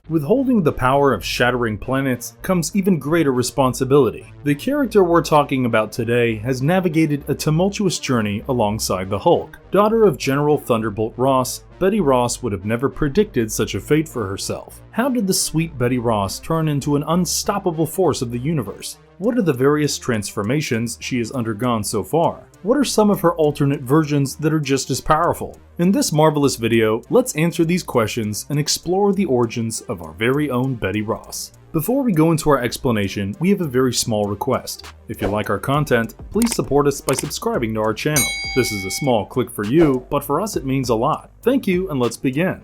With holding the power of shattering planets comes even greater responsibility. The character we're talking about today has navigated a tumultuous journey alongside the Hulk. Daughter of General Thunderbolt Ross, Betty Ross would have never predicted such a fate for herself. How did the sweet Betty Ross turn into an unstoppable force of the universe? What are the various transformations she has undergone so far? What are some of her alternate versions that are just as powerful? In this marvelous video, let's answer these questions and explore the origins of our very own Betty Ross. Before we go into our explanation, we have a very small request. If you like our content, please support us by subscribing to our channel. This is a small click for you, but for us it means a lot. Thank you, and let's begin.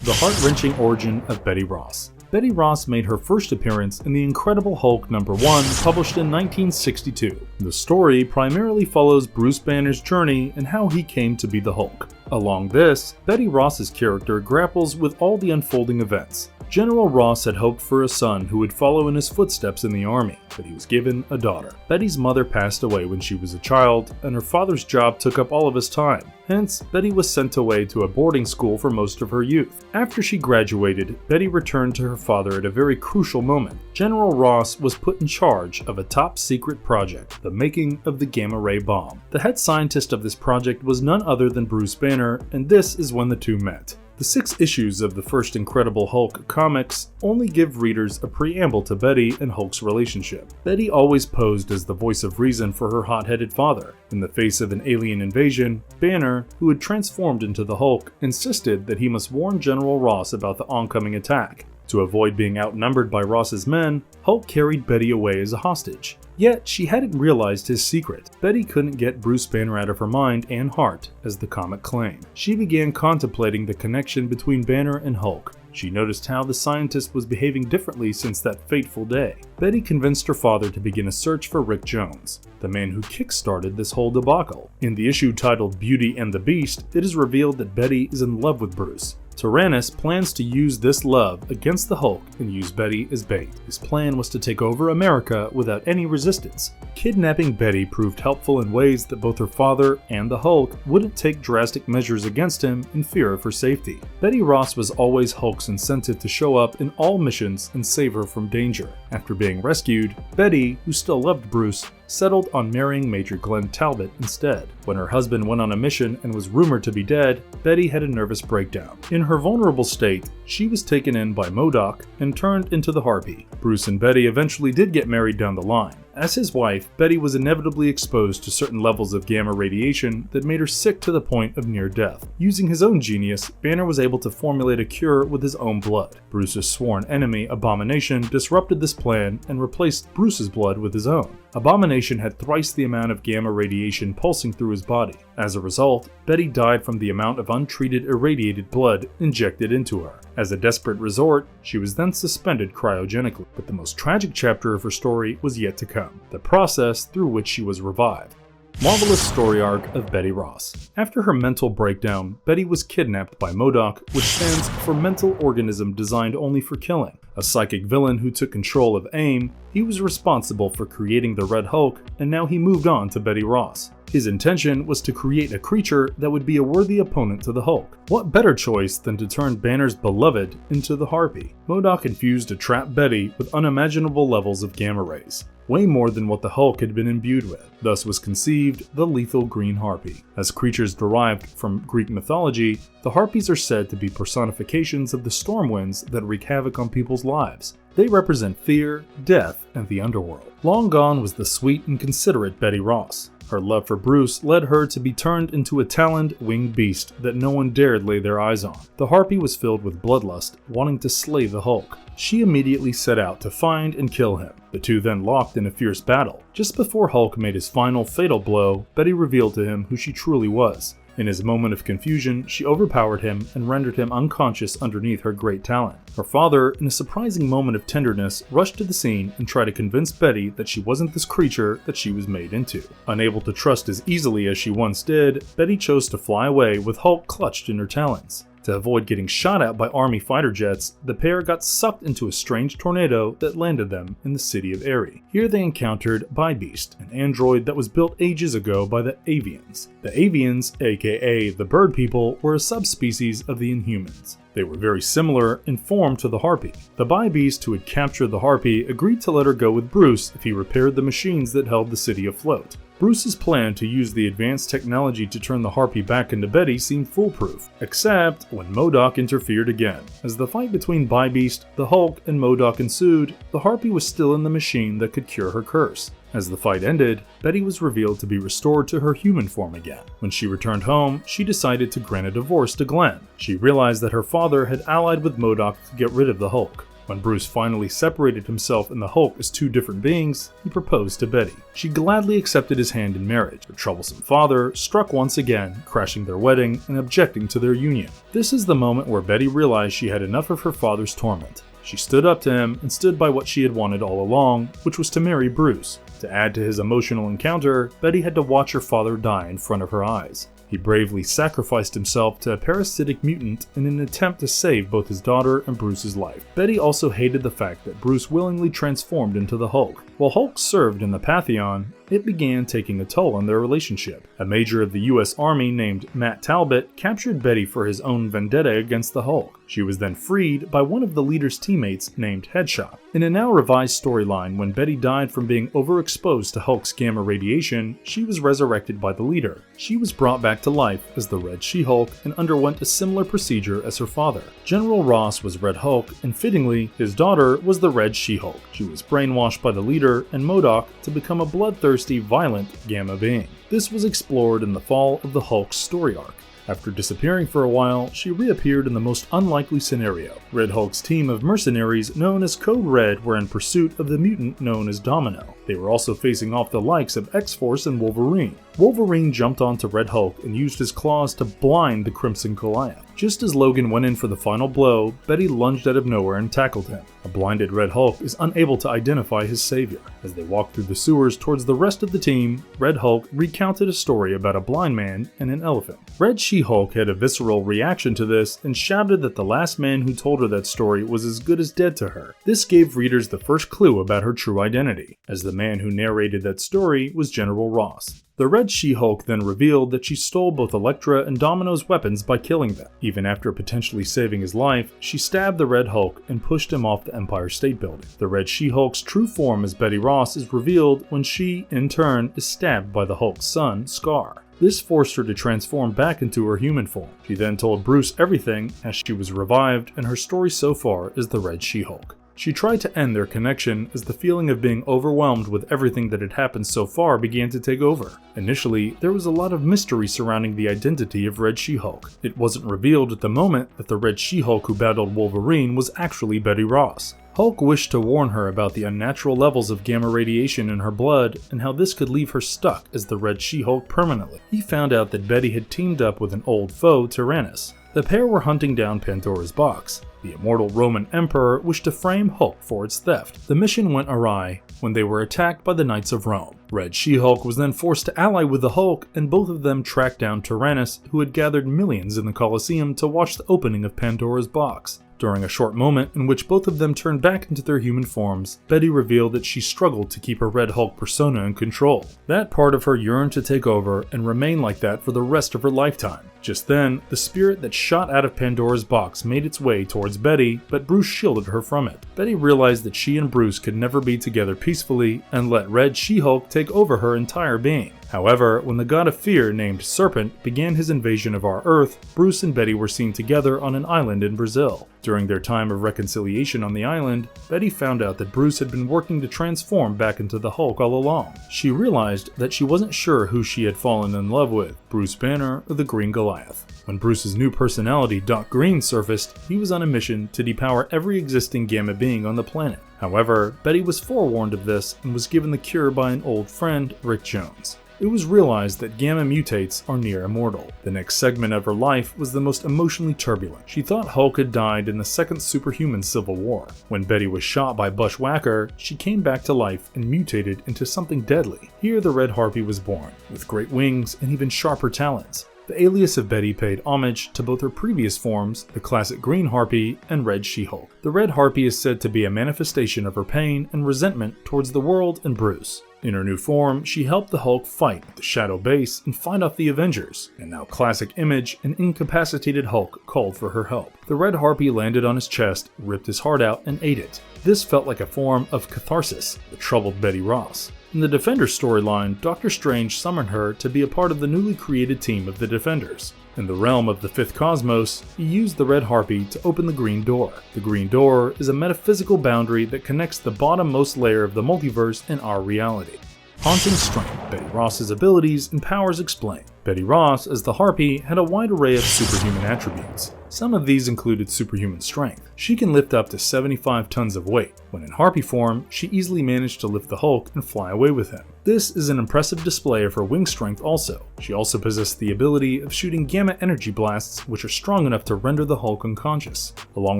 The heart-wrenching origin of Betty Ross. Betty Ross made her first appearance in The Incredible Hulk #1, published in 1962. The story primarily follows Bruce Banner's journey and how he came to be the Hulk. Along this, Betty Ross's character grapples with all the unfolding events. General Ross had hoped for a son who would follow in his footsteps in the army, but he was given a daughter. Betty's mother passed away when she was a child, and her father's job took up all of his time. Hence, Betty was sent away to a boarding school for most of her youth. After she graduated, Betty returned to her father at a very crucial moment. General Ross was put in charge of a top-secret project, the making of the gamma-ray bomb. The head scientist of this project was none other than Bruce Banner, and this is when the two met. The 6 issues of the first Incredible Hulk comics only give readers a preamble to Betty and Hulk's relationship. Betty always posed as the voice of reason for her hot-headed father. In the face of an alien invasion, Banner, who had transformed into the Hulk, insisted that he must warn General Ross about the oncoming attack. To avoid being outnumbered by Ross's men, Hulk carried Betty away as a hostage. Yet, she hadn't realized his secret. Betty couldn't get Bruce Banner out of her mind and heart, as the comic claimed. She began contemplating the connection between Banner and Hulk. She noticed how the scientist was behaving differently since that fateful day. Betty convinced her father to begin a search for Rick Jones, the man who kick-started this whole debacle. In the issue titled Beauty and the Beast, it is revealed that Betty is in love with Bruce. Tyrannus plans to use this love against the Hulk and use Betty as bait. His plan was to take over America without any resistance. Kidnapping Betty proved helpful in ways that both her father and the Hulk wouldn't take drastic measures against him in fear of her safety. Betty Ross was always Hulk's incentive to show up in all missions and save her from danger. After being rescued, Betty, who still loved Bruce, settled on marrying Major Glenn Talbot instead. When her husband went on a mission and was rumored to be dead, Betty had a nervous breakdown. In her vulnerable state, she was taken in by MODOK and turned into the Harpy. Bruce and Betty eventually did get married down the line. As his wife, Betty was inevitably exposed to certain levels of gamma radiation that made her sick to the point of near death. Using his own genius, Banner was able to formulate a cure with his own blood. Bruce's sworn enemy, Abomination, disrupted this plan and replaced Bruce's blood with his own. Abomination had thrice the amount of gamma radiation pulsing through his body. As a result, Betty died from the amount of untreated irradiated blood injected into her. As a desperate resort, she was then suspended cryogenically. But the most tragic chapter of her story was yet to come, the process through which she was revived. Marvelous story arc of Betty Ross. After her mental breakdown, Betty was kidnapped by MODOK, which stands for Mental Organism Designed Only for Killing. A psychic villain who took control of AIM, he was responsible for creating the Red Hulk, and now he moved on to Betty Ross. His intention was to create a creature that would be a worthy opponent to the Hulk. What better choice than to turn Banner's beloved into the Harpy? MODOK infused to trap Betty with unimaginable levels of gamma rays, way more than what the Hulk had been imbued with. Thus was conceived the lethal Green Harpy. As creatures derived from Greek mythology, the Harpies are said to be personifications of the storm winds that wreak havoc on people's lives. They represent fear, death, and the underworld. Long gone was the sweet and considerate Betty Ross. Her love for Bruce led her to be turned into a taloned, winged beast that no one dared lay their eyes on. The Harpy was filled with bloodlust, wanting to slay the Hulk. She immediately set out to find and kill him. The two then locked in a fierce battle. Just before Hulk made his final fatal blow, Betty revealed to him who she truly was. In his moment of confusion, she overpowered him and rendered him unconscious underneath her great talent. Her father, in a surprising moment of tenderness, rushed to the scene and tried to convince Betty that she wasn't this creature that she was made into. Unable to trust as easily as she once did, Betty chose to fly away with Hulk clutched in her talons. To avoid getting shot at by Army fighter jets, the pair got sucked into a strange tornado that landed them in the city of Eri. Here they encountered Bybeast, an android that was built ages ago by the Avians. The Avians, aka the Bird People, were a subspecies of the Inhumans. They were very similar in form to the Harpy. The Bybeast who had captured the Harpy agreed to let her go with Bruce if he repaired the machines that held the city afloat. Bruce's plan to use the advanced technology to turn the Harpy back into Betty seemed foolproof, except when MODOK interfered again. As the fight between Bybeast, the Hulk, and MODOK ensued, the Harpy was still in the machine that could cure her curse. As the fight ended, Betty was revealed to be restored to her human form again. When she returned home, she decided to grant a divorce to Glenn. She realized that her father had allied with MODOK to get rid of the Hulk. When Bruce finally separated himself and the Hulk as two different beings, he proposed to Betty. She gladly accepted his hand in marriage. Her troublesome father struck once again, crashing their wedding and objecting to their union. This is the moment where Betty realized she had enough of her father's torment. She stood up to him and stood by what she had wanted all along, which was to marry Bruce. To add to his emotional encounter, Betty had to watch her father die in front of her eyes. He bravely sacrificed himself to a parasitic mutant in an attempt to save both his daughter and Bruce's life. Betty also hated the fact that Bruce willingly transformed into the Hulk. While Hulk served in the Pantheon, it began taking a toll on their relationship. A major of the US Army named Matt Talbot captured Betty for his own vendetta against the Hulk. She was then freed by one of the leader's teammates named Headshot. In a now revised storyline, when Betty died from being overexposed to Hulk's gamma radiation, she was resurrected by the leader. She was brought back to life as the Red She-Hulk and underwent a similar procedure as her father. General Ross was Red Hulk, and fittingly, his daughter was the Red She-Hulk. She was brainwashed by the leader and MODOK to become a bloodthirsty, violent gamma being. This was explored in the Fall of the Hulk story arc. After disappearing for a while, she reappeared in the most unlikely scenario. Red Hulk's team of mercenaries known as Code Red were in pursuit of the mutant known as Domino. They were also facing off the likes of X-Force and Wolverine. Wolverine jumped onto Red Hulk and used his claws to blind the Crimson Goliath. Just as Logan went in for the final blow, Betty lunged out of nowhere and tackled him. A blinded Red Hulk is unable to identify his savior. As they walked through the sewers towards the rest of the team, Red Hulk recounted a story about a blind man and an elephant. Red She-Hulk had a visceral reaction to this and shouted that the last man who told her that story was as good as dead to her. This gave readers the first clue about her true identity, as the man who narrated that story was General Ross. The Red She-Hulk then revealed that she stole both Elektra and Domino's weapons by killing them. Even after potentially saving his life, she stabbed the Red Hulk and pushed him off the Empire State Building. The Red She-Hulk's true form as Betty Ross is revealed when she, in turn, is stabbed by the Hulk's son, Scar. This forced her to transform back into her human form. She then told Bruce everything as she was revived, and her story so far is the Red She-Hulk. She tried to end their connection as the feeling of being overwhelmed with everything that had happened so far began to take over. Initially, there was a lot of mystery surrounding the identity of Red She-Hulk. It wasn't revealed at the moment that the Red She-Hulk who battled Wolverine was actually Betty Ross. Hulk wished to warn her about the unnatural levels of gamma radiation in her blood and how this could leave her stuck as the Red She-Hulk permanently. He found out that Betty had teamed up with an old foe, Tyrannus. The pair were hunting down Pandora's box. The immortal Roman Emperor wished to frame Hulk for its theft. The mission went awry when they were attacked by the Knights of Rome. Red She-Hulk was then forced to ally with the Hulk, and both of them tracked down Tyrannus, who had gathered millions in the Colosseum to watch the opening of Pandora's box. During a short moment in which both of them turned back into their human forms, Betty revealed that she struggled to keep her Red Hulk persona in control. That part of her yearned to take over and remain like that for the rest of her lifetime. Just then, the spirit that shot out of Pandora's box made its way towards Betty, but Bruce shielded her from it. Betty realized that she and Bruce could never be together peacefully and let Red She-Hulk take over her entire being. However, when the god of fear named Serpent began his invasion of our Earth, Bruce and Betty were seen together on an island in Brazil. During their time of reconciliation on the island, Betty found out that Bruce had been working to transform back into the Hulk all along. She realized that she wasn't sure who she had fallen in love with, Bruce Banner or the Green Goliath. When Bruce's new personality, Doc Green, surfaced, he was on a mission to depower every existing gamma being on the planet. However, Betty was forewarned of this and was given the cure by an old friend, Rick Jones. It was realized that gamma mutates are near immortal. The next segment of her life was the most emotionally turbulent. She thought Hulk had died in the second superhuman civil war. When Betty was shot by Bushwhacker, she came back to life and mutated into something deadly. Here the Red Harpy was born, with great wings and even sharper talons. The alias of Betty paid homage to both her previous forms, the classic Green Harpy and Red She-Hulk. The Red Harpy is said to be a manifestation of her pain and resentment towards the world and Bruce. In her new form, she helped the Hulk fight the Shadow Base and fight off the Avengers, and now classic Image, an incapacitated Hulk, called for her help. The Red Harpy landed on his chest, ripped his heart out, and ate it. This felt like a form of catharsis that troubled Betty Ross. In the Defenders storyline, Doctor Strange summoned her to be a part of the newly created team of the Defenders. In the realm of the Fifth Cosmos, he used the Red Harpy to open the Green Door. The Green Door is a metaphysical boundary that connects the bottommost layer of the multiverse and our reality. Haunting Strength, Betty Ross's abilities and powers explained. Betty Ross, as the Harpy, had a wide array of superhuman attributes. Some of these included superhuman strength. She can lift up to 75 tons of weight. When in Harpy form, she easily managed to lift the Hulk and fly away with him. This is an impressive display of her wing strength also. She also possessed the ability of shooting gamma energy blasts, which are strong enough to render the Hulk unconscious. Along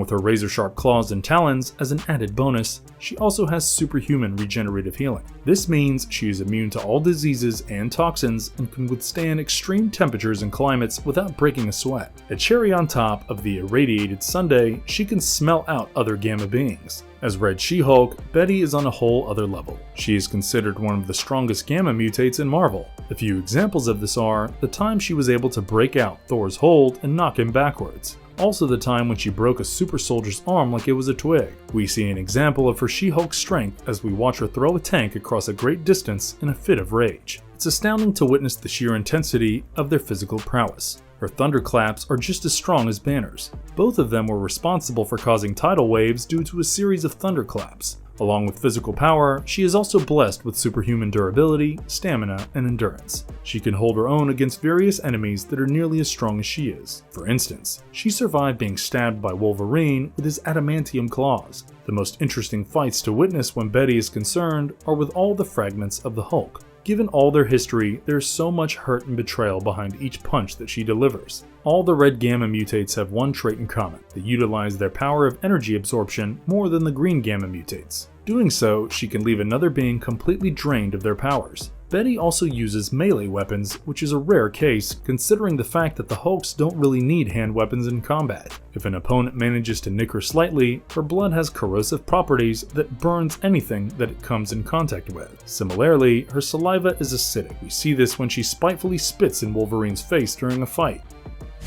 with her razor-sharp claws and talons, as an added bonus, she also has superhuman regenerative healing. This means she is immune to all diseases and toxins and can withstand extreme temperatures and climates without breaking a sweat. A cherry on top of the irradiated sundae, she can smell out other gamma beings. As Red She-Hulk, Betty is on a whole other level. She is considered one of the strongest gamma mutates in Marvel. A few examples of this are the time she was able to break out Thor's hold and knock him backwards. Also the time when she broke a super soldier's arm like it was a twig. We see an example of her She-Hulk strength as we watch her throw a tank across a great distance in a fit of rage. It's astounding to witness the sheer intensity of their physical prowess. Her thunderclaps are just as strong as Banner's. Both of them were responsible for causing tidal waves due to a series of thunderclaps. Along with physical power, she is also blessed with superhuman durability, stamina, and endurance. She can hold her own against various enemies that are nearly as strong as she is. For instance, she survived being stabbed by Wolverine with his adamantium claws. The most interesting fights to witness when Betty is concerned are with all the fragments of the Hulk. Given all their history, there's so much hurt and betrayal behind each punch that she delivers. All the red gamma mutates have one trait in common: they utilize their power of energy absorption more than the green gamma mutates. Doing so, she can leave another being completely drained of their powers. Betty also uses melee weapons, which is a rare case considering the fact that the Hulks don't really need hand weapons in combat. If an opponent manages to nick her slightly, her blood has corrosive properties that burns anything that it comes in contact with. Similarly, her saliva is acidic. We see this when she spitefully spits in Wolverine's face during a fight.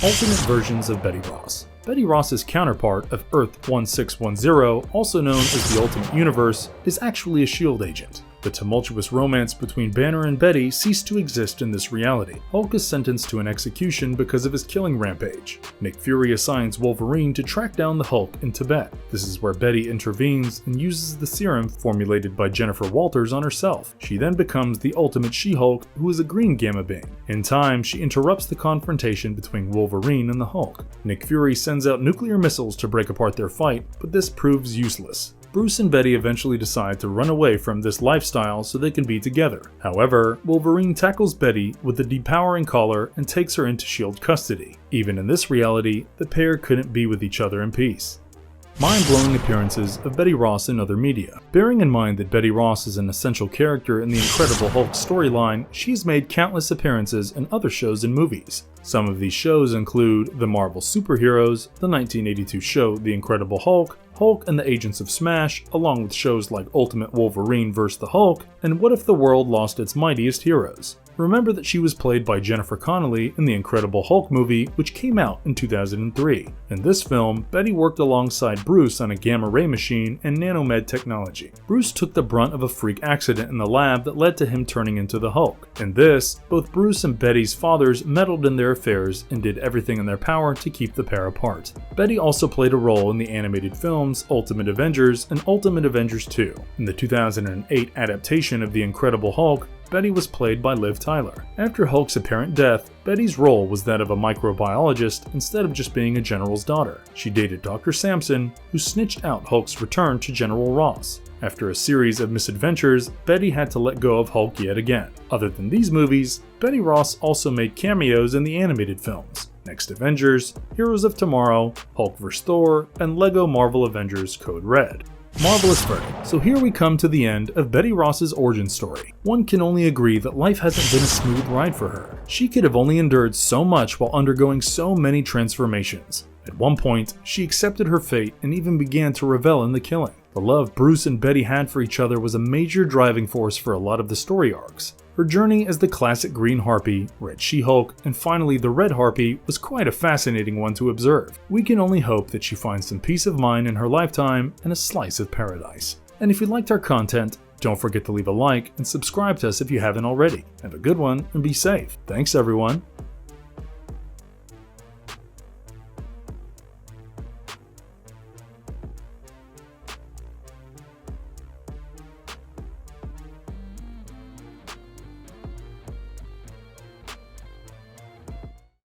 Alternate versions of Betty Ross. Betty Ross's counterpart of Earth 1610, also known as the Ultimate Universe, is actually a S.H.I.E.L.D. agent. The tumultuous romance between Banner and Betty ceased to exist in this reality. Hulk is sentenced to an execution because of his killing rampage. Nick Fury assigns Wolverine to track down the Hulk in Tibet. This is where Betty intervenes and uses the serum formulated by Jennifer Walters on herself. She then becomes the Ultimate She-Hulk, who is a green gamma being. In time, she interrupts the confrontation between Wolverine and the Hulk. Nick Fury sends out nuclear missiles to break apart their fight, but this proves useless. Bruce and Betty eventually decide to run away from this lifestyle so they can be together. However, Wolverine tackles Betty with the depowering collar and takes her into S.H.I.E.L.D. custody. Even in this reality, the pair couldn't be with each other in peace. Mind-blowing appearances of Betty Ross in other media. Bearing in mind that Betty Ross is an essential character in the Incredible Hulk storyline, she's made countless appearances in other shows and movies. Some of these shows include The Marvel Superheroes, the 1982 show The Incredible Hulk, Hulk and the Agents of S.M.A.S.H., along with shows like Ultimate Wolverine vs. the Hulk, and What If the World Lost Its Mightiest Heroes. Remember that she was played by Jennifer Connelly in the Incredible Hulk movie, which came out in 2003. In this film, Betty worked alongside Bruce on a gamma ray machine and nanomed technology. Bruce took the brunt of a freak accident in the lab that led to him turning into the Hulk. In this, both Bruce and Betty's fathers meddled in their affairs and did everything in their power to keep the pair apart. Betty also played a role in the animated films Ultimate Avengers and Ultimate Avengers 2. In the 2008 adaptation of The Incredible Hulk, Betty was played by Liv Tyler. After Hulk's apparent death, Betty's role was that of a microbiologist instead of just being a general's daughter. She dated Dr. Samson, who snitched out Hulk's return to General Ross. After a series of misadventures, Betty had to let go of Hulk yet again. Other than these movies, Betty Ross also made cameos in the animated films Next Avengers, Heroes of Tomorrow, Hulk vs. Thor, and LEGO Marvel Avengers Code Red. Marvelous verdict. So here we come to the end of Betty Ross's origin story. One can only agree that life hasn't been a smooth ride for her. She could have only endured so much while undergoing so many transformations. At one point, she accepted her fate and even began to revel in the killing. The love Bruce and Betty had for each other was a major driving force for a lot of the story arcs. Her journey as the classic Green Harpy, Red She-Hulk, and finally the Red Harpy was quite a fascinating one to observe. We can only hope that she finds some peace of mind in her lifetime and a slice of paradise. And if you liked our content, don't forget to leave a like and subscribe to us if you haven't already. Have a good one and be safe. Thanks everyone.